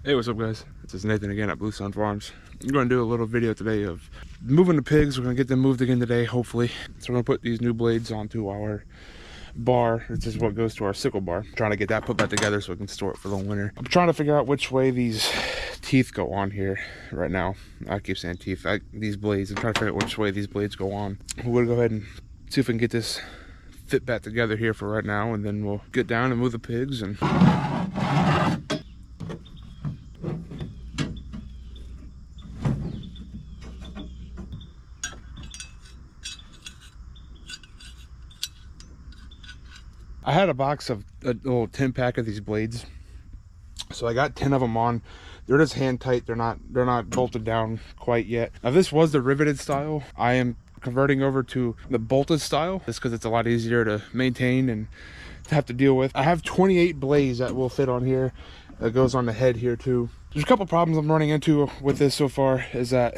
Hey, what's up guys? This is Nathan again at Blue Sun Farms. I'm going to do a little video today of moving the pigs. We're going to get them moved again today, hopefully. So we're going to put these new blades onto our bar. This is what goes to our sickle bar. I'm trying to get that put back together so we can store it for the winter. I'm trying to figure out which way these teeth go on here right now. I keep saying teeth. These blades. I'm trying to figure out which way these blades go on. We're going to go ahead and see if we can get this fit back together here for right now, and then we'll get down and move the pigs. And I had a box of a little 10-pack of these blades, so I got 10 of them on. They're just hand tight. They're not bolted down quite yet. Now this was the riveted style. I am converting over to the bolted style just because it's a lot easier to maintain and to have to deal with. I have 28 blades that will fit on here. That goes on the head here too. There's a couple problems I'm running into with this so far. Is that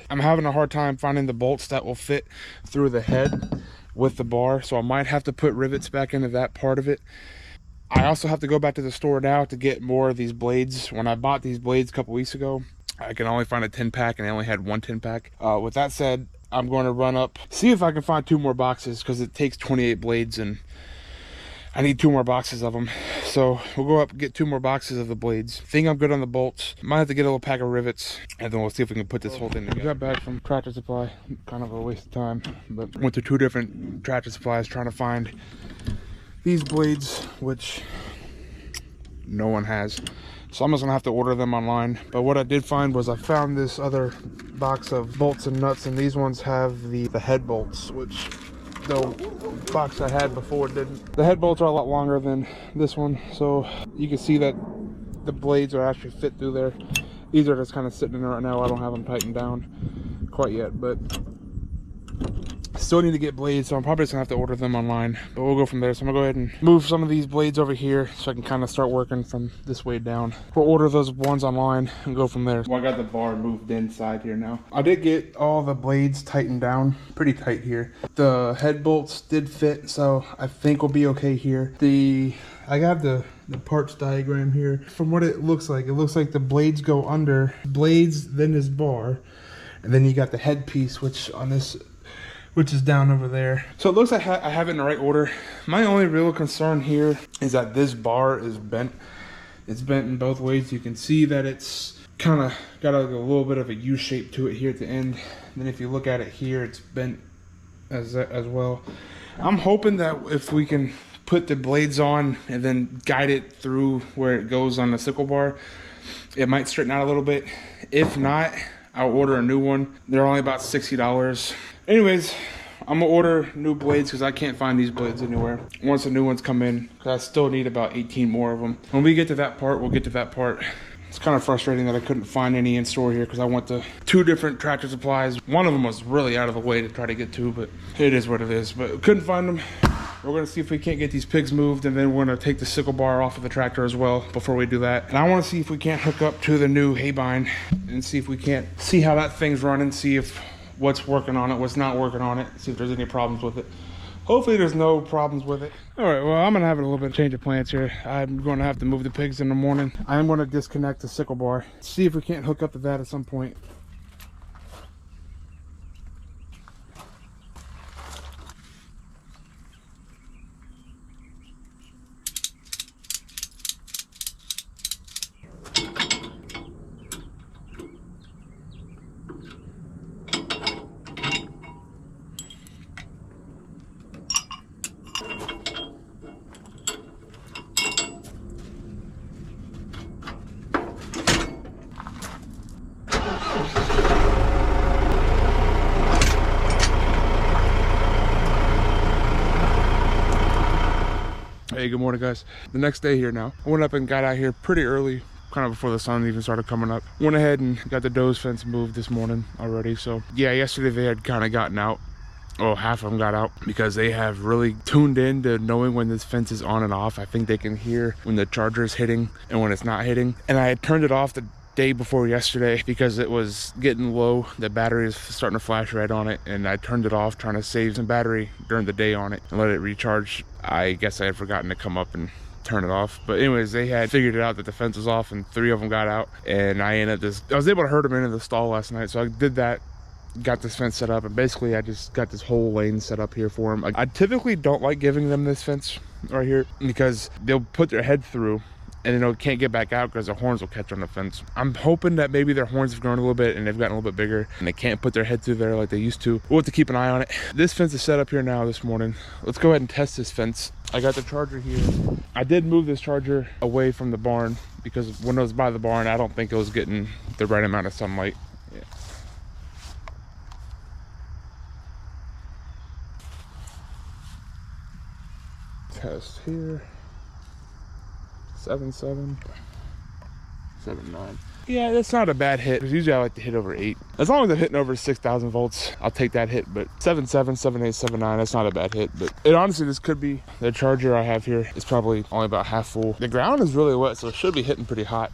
I'm having a hard time finding the bolts that will fit through the head with the bar, so I might have to put rivets back into that part of it. I also have to go back to the store now to get more of these blades. When I bought these blades a couple weeks ago, I can only find a 10-pack, and I only had one 10-pack. With that said, I'm going to run up, see if I can find 2 more boxes, because it takes 28 blades and I need 2 more boxes of them. So we'll go up and get 2 more boxes of the blades. Think I'm good on the bolts. Might have to get a little pack of rivets, and then we'll see if we can put this whole thing together. I got back from Tractor Supply, kind of a waste of time, but went to 2 different Tractor Supplies trying to find these blades, which no one has. So I'm just gonna have to order them online. But what I did find was I found this other box of bolts and nuts, and these ones have the head bolts, which the box I had before didn't. The head bolts are a lot longer than this one, so you can see that the blades are actually fit through there. These are just kind of sitting in there right now. I don't have them tightened down quite yet, but still need to get blades, so I'm probably just gonna have to order them online, but we'll go from there. So I'm gonna go ahead and move some of these blades over here so I can kind of start working from this way down. We'll order those ones online and go from there. Well, I got the bar moved inside here now. I did get all the blades tightened down pretty tight here. The head bolts did fit, so I think we'll be okay here. I got the parts diagram here. From what it looks like the blades go under blades, then this bar, and then you got the head piece, which is down over there. So it looks like I have it in the right order. My only real concern here is that this bar is bent. It's bent in both ways. You can see that it's kind of got a little bit of a U shape to it here at the end. And then if you look at it here, it's bent as well. I'm hoping that if we can put the blades on and then guide it through where it goes on the sickle bar, it might straighten out a little bit. If not, I'll order a new one. They're only about $60. Anyways, I'm gonna order new blades because I can't find these blades anywhere once the new ones come in, because I still need about 18 more of them. When we get to that part, we'll get to that part. It's kind of frustrating that I couldn't find any in store here because I went to 2 different Tractor Supplies. One of them was really out of the way to try to get to, but it is what it is. But couldn't find them. We're gonna see if we can't get these pigs moved, and then we're gonna take the sickle bar off of the tractor as well before we do that. And I wanna see if we can't hook up to the new hay bind and see if we can't see how that thing's running, see if what's working on it, what's not working on it, see if there's any problems with it. Hopefully there's no problems with it. All right, well, I'm gonna have a little bit of change of plans here. I'm gonna have to move the pigs in the morning. I'm gonna disconnect the sickle bar, see if we can't hook up to that at some point. Hey, good morning guys. The next day here now. I went up and got out here pretty early, kind of before the sun even started coming up. Went ahead and got the doe's fence moved this morning already. So yeah, yesterday they had kind of gotten out. Oh, half of them got out because they have really tuned in to knowing when this fence is on and off. I think they can hear when the charger is hitting and when it's not hitting. And I had turned it off the day before yesterday because it was getting low. The battery is starting to flash red on it, and I turned it off trying to save some battery during the day on it and let it recharge. I guess I had forgotten to come up and turn it off. But anyways, they had figured it out that the fence was off, and 3 of them got out, and I was able to herd them into the stall last night. So I did that, got this fence set up, and basically I just got this whole lane set up here for them. I typically don't like giving them this fence right here because they'll put their head through and then they can't get back out because their horns will catch on the fence. I'm hoping that maybe their horns have grown a little bit and they've gotten a little bit bigger and they can't put their head through there like they used to. We'll have to keep an eye on it. This fence is set up here now this morning. Let's go ahead and test this fence. I got the charger here. I did move this charger away from the barn because when it was by the barn, I don't think it was getting the right amount of sunlight. Yeah. Test here. 7.7, 7.9. Yeah, that's not a bad hit. Usually I like to hit over 8. As long as I'm hitting over 6,000 volts, I'll take that hit. But 7.7, 7.8, 7.9, that's not a bad hit. But honestly, this could be the charger I have here is probably only about half full. The ground is really wet, so it should be hitting pretty hot.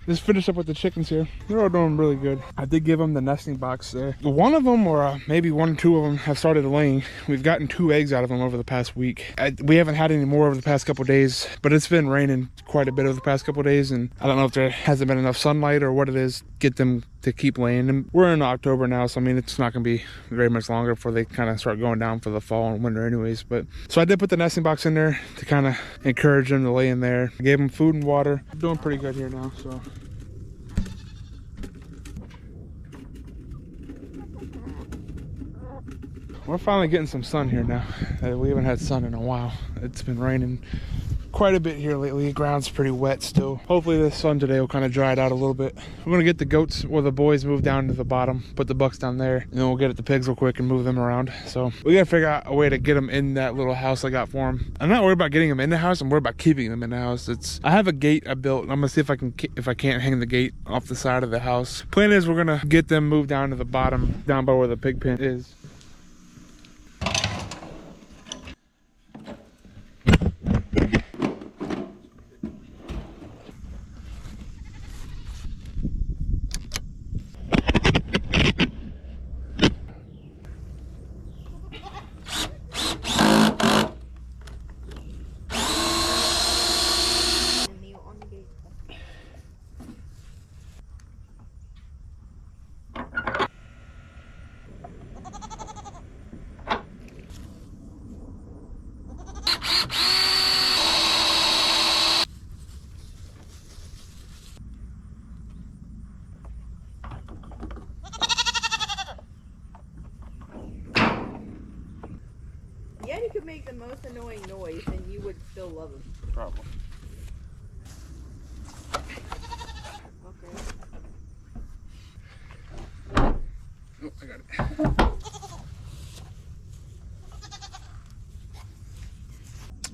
Just finished up with the chickens here. They're all doing really good. I did give them the nesting box there. One of them, or maybe 1 or 2 of them, have started laying. We've gotten 2 eggs out of them over the past week. We haven't had any more over the past couple days, but it's been raining quite a bit over the past couple days, and I don't know if there hasn't been enough sunlight or what it is, get them to keep laying. And we're in October now, so I mean, it's not gonna be very much longer before they kind of start going down for the fall and winter anyways. But so I did put the nesting box in there to kind of encourage them to lay in there. I gave them food and water. I'm doing pretty good here now, so. We're finally getting some sun here now. We haven't had sun in a while. It's been raining quite a bit here lately. The ground's pretty wet still. Hopefully the sun today will kind of dry it out a little bit. We're gonna get the goats, or the boys, moved down to the bottom, put the bucks down there, and then we'll get at the pigs real quick and move them around. So we gotta figure out a way to get them in that little house I got for them. I'm not worried about getting them in the house. I'm worried about keeping them in the house. I have a gate I built. I'm gonna see if I can't hang the gate off the side of the house. Plan is we're gonna get them moved down to the bottom, down by where the pig pen is. could make the most annoying noise and you would still love them. Probably. Okay. Oh, I got it.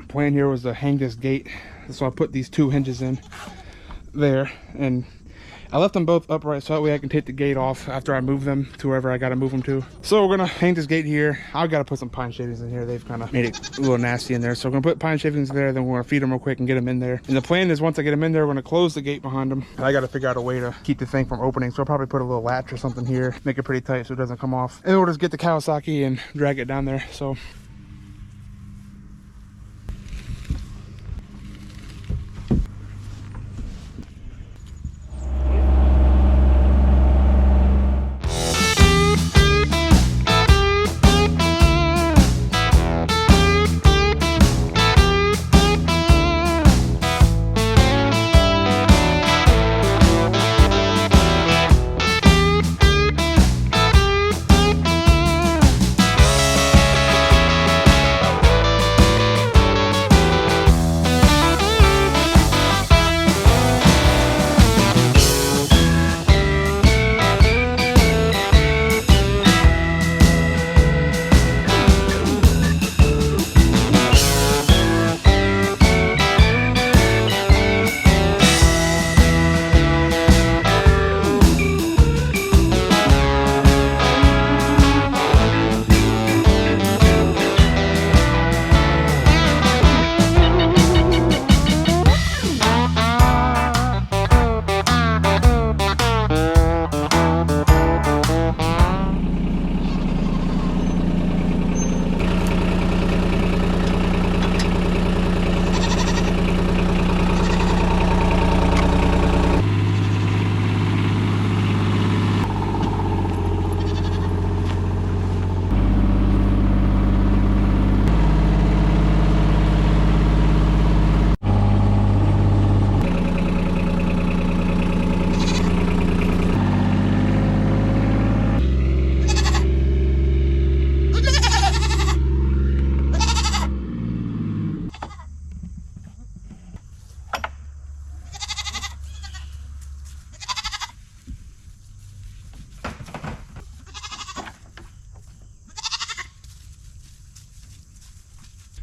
Plan here was to hang this gate, so I put these 2 hinges in there, and I left them both upright so that way I can take the gate off after I move them to wherever I gotta move them to. So we're gonna hang this gate here. I've gotta put some pine shavings in here. They've kind of made it a little nasty in there. So we're gonna put pine shavings there, then we're gonna feed them real quick and get them in there. And the plan is once I get them in there, we're gonna close the gate behind them. And I gotta figure out a way to keep the thing from opening. So I'll probably put a little latch or something here, make it pretty tight so it doesn't come off. And then we'll just get the Kawasaki and drag it down there. So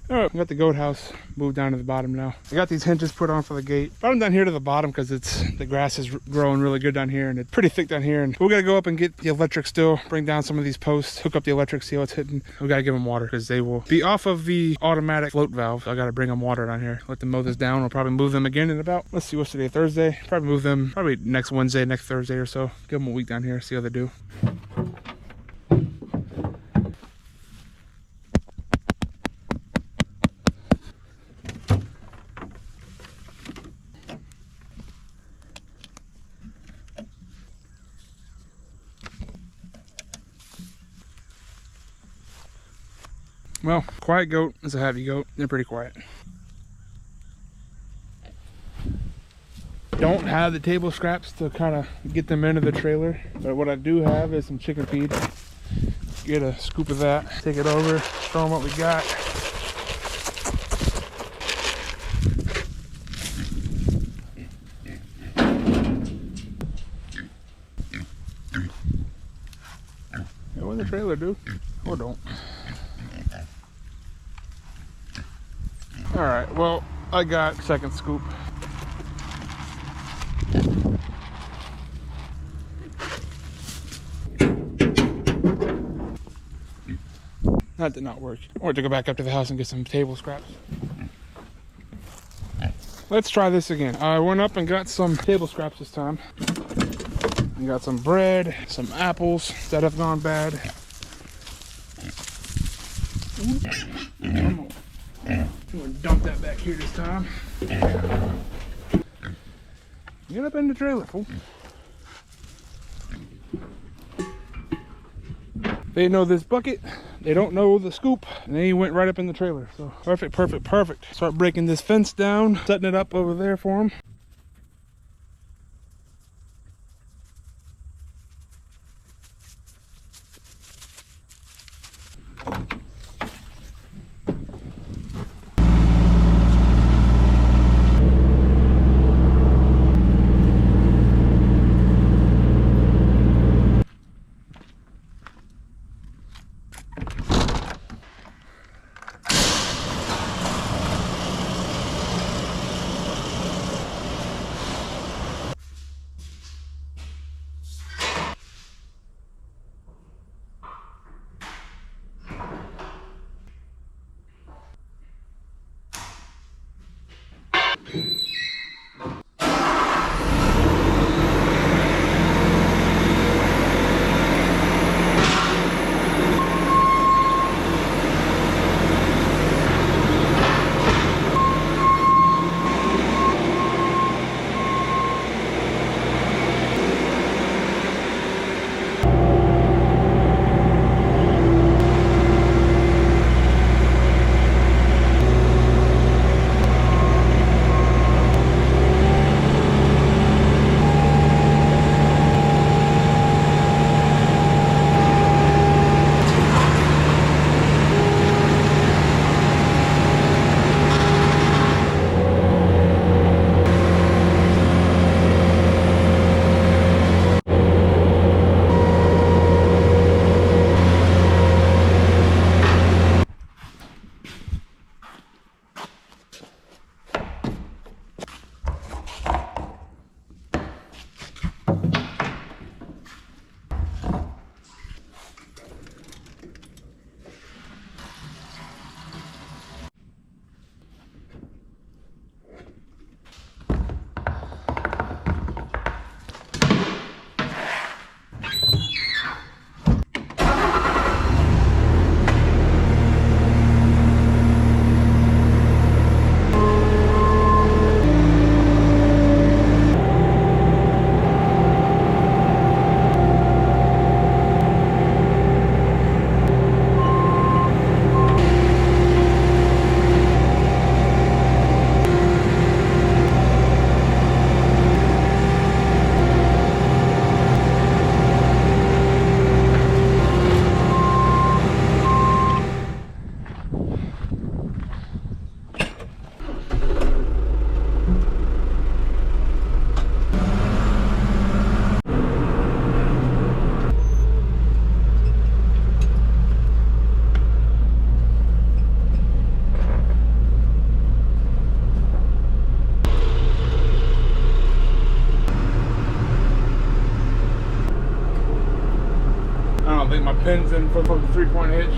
all right, we got the goat house moved down to the bottom now. I got these hinges put on for the gate. Brought them down here to the bottom because the grass is growing really good down here and it's pretty thick down here. And we got to go up and get the electric still, bring down some of these posts, hook up the electric, see how it's hitting. We got to give them water because they will be off of the automatic float valve. So I got to bring them water down here. Let them mow this down. We'll probably move them again in about, let's see, what's today, Thursday? Probably move them probably next Wednesday, next Thursday or so. Give them a week down here, see how they do. Well, quiet goat is a heavy goat. They're pretty quiet. Don't have the table scraps to kind of get them into the trailer, but what I do have is some chicken feed. Get a scoop of that, take it over, show them what we got. Go in the trailer, dude. Or don't. All right, well, I got second scoop. That did not work. Or to go back up to the house and get some table scraps. Let's try this again. I went up and got some table scraps this time. I got some bread, some apples that have gone bad. I'm gonna dump that back here this time. Get up in the trailer, fool. They know this bucket, they don't know the scoop, and they went right up in the trailer. So perfect, perfect, perfect. Start breaking this fence down, setting it up over there for them. don't think my pin's in for the 3-point hitch.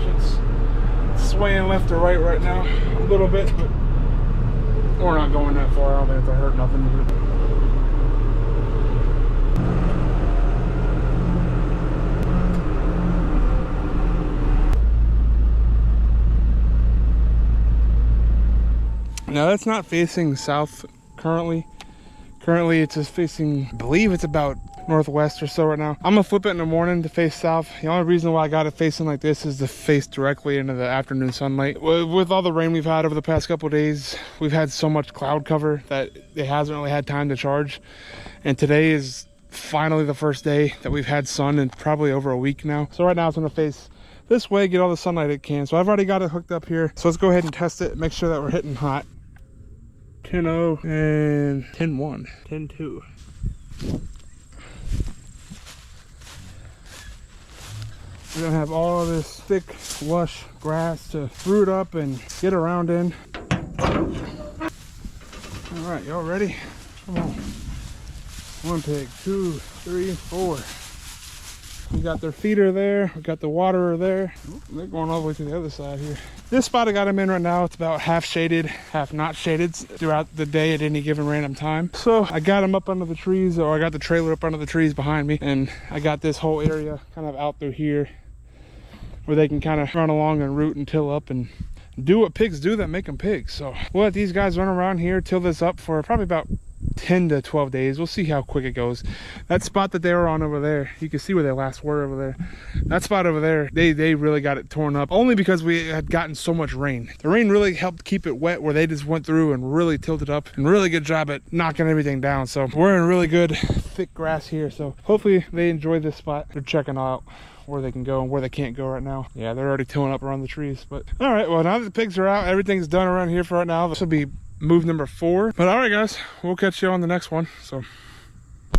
It's swaying left to right now a little bit, but we're not going that far. I don't think it's hurt nothing. Now that's not facing south currently. Currently it's just facing, I believe it's about northwest or so right now. I'm gonna flip it in the morning to face south. The only reason why I got it facing like this is to face directly into the afternoon sunlight. With all the rain we've had over the past couple of days, we've had so much cloud cover that it hasn't really had time to charge. And today is finally the first day that we've had sun in probably over a week now. So right now it's gonna face this way, get all the sunlight it can. So I've already got it hooked up here. So let's go ahead and test it, make sure that we're hitting hot. 10-0 and 10-1, 10-2. We're gonna have all this thick, lush grass to root up and get around in. All right, y'all ready? Come on. 1 pig, 2, 3, 4. We got their feeder there. We got the waterer there. They're going all the way to the other side here. This spot I got them in right now, it's about half shaded, half not shaded throughout the day at any given random time. So I got them up under the trees, or I got the trailer up under the trees behind me, and I got this whole area kind of out through here where they can kind of run along and root and till up and do what pigs do that make them pigs. So we'll let these guys run around here, till this up for probably about 10 to 12 days. We'll see how quick it goes. That spot that they were on over there, you can see where they last were over there. That spot over there, they really got it torn up, only because we had gotten so much rain. The rain really helped keep it wet, where they just went through and really tilted up, and really good job at knocking everything down. So we're in really good thick grass here, so hopefully they enjoy this spot. They're checking out where they can go and where they can't go right now. Yeah, they're already tilling up around the trees. But all right, well, now that the pigs are out, everything's done around here for right now. This will be move number 4. But all right, guys, we'll catch you on the next one. So